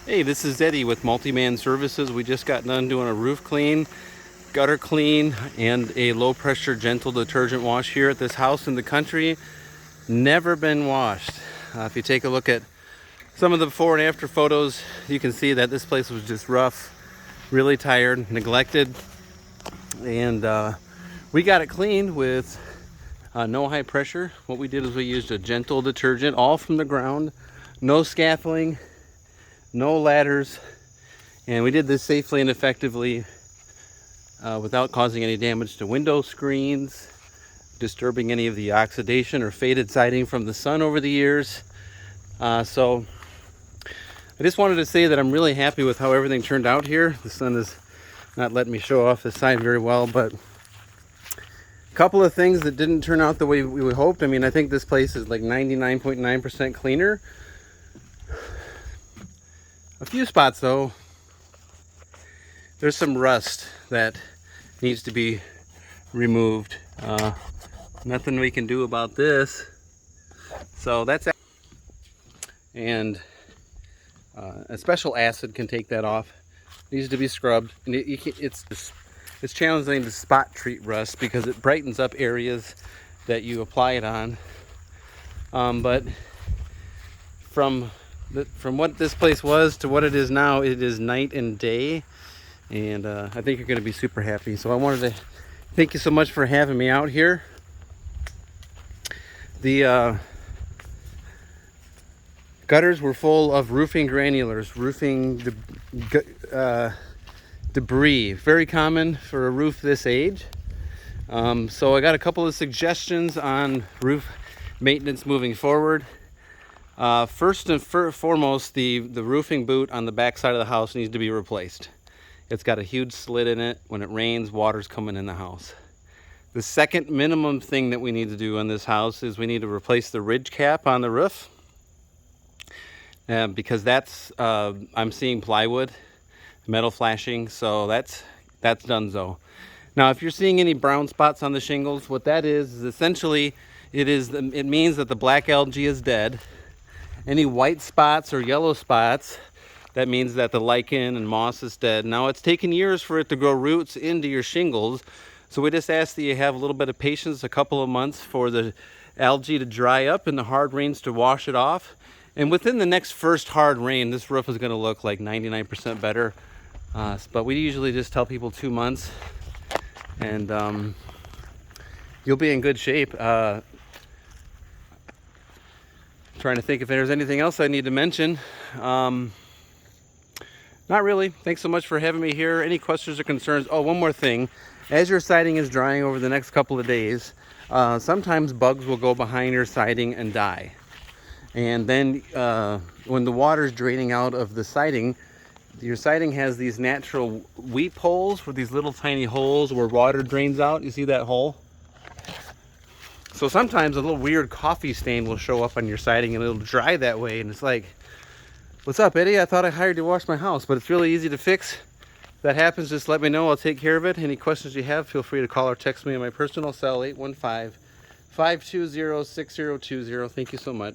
Hey, this is Eddie with Multi-Man Services. We just got done doing a roof clean, gutter clean, and a low pressure gentle detergent wash here at this house in the country. Never been washed. If you take a look at some of the before and after photos, you can see that this place was just rough, really tired, neglected, and we got it cleaned with no high pressure. What we did is we used a gentle detergent, all from the ground, no scaffolding, no ladders, and we did this safely and effectively without causing any damage to window screens, disturbing any of the oxidation or faded siding from the sun over the years. So I just wanted to say that I'm really happy with how everything turned out here. The sun is not letting me show off this side very well, but a couple of things that didn't turn out the way we hoped. I mean, I think this place is like 99.9% cleaner. A few spots though, there's some rust that needs to be removed. Nothing we can do about this. So that's, and a special acid can take that off. It needs to be scrubbed, and it's challenging to spot treat rust because it brightens up areas that you apply it on. But from what this place was to what it is now, it is night and day, and I think you're going to be super happy. So I wanted to thank you so much for having me out here. The gutters were full of roofing granulars, roofing debris, very common for a roof this age. So I got a couple of suggestions on roof maintenance moving forward. First and foremost, the roofing boot on the back side of the house needs to be replaced. It's got a huge slit in it. When it rains, water's coming in the house. The second minimum thing that we need to do on this house is we need to replace the ridge cap on the roof, because that's I'm seeing plywood, metal flashing, so that's donezo. Now, if you're seeing any brown spots on the shingles, what that is essentially it means that the black algae is dead. Any white spots or yellow spots, that means that the lichen and moss is dead. Now, it's taken years for it to grow roots into your shingles, so we just ask that you have a little bit of patience, a couple of months for the algae to dry up and the hard rains to wash it off. And within the next first hard rain, this roof is going to look like 99% better. But we usually just tell people 2 months, and you'll be in good shape. Trying to think if there's anything else I need to mention. Not really. Thanks so much for having me here. Any questions or concerns? Oh, one more thing. As your siding is drying over the next couple of days, sometimes bugs will go behind your siding and die. And then when the water's draining out of the siding, your siding has these natural weep holes, with these little tiny holes where water drains out. You see that hole? So sometimes a little weird coffee stain will show up on your siding and it'll dry that way. And it's like, what's up, Eddie? I thought I hired you to wash my house, but it's really easy to fix. If that happens, just let me know. I'll take care of it. Any questions you have, feel free to call or text me on my personal cell, 815-520-6020. Thank you so much.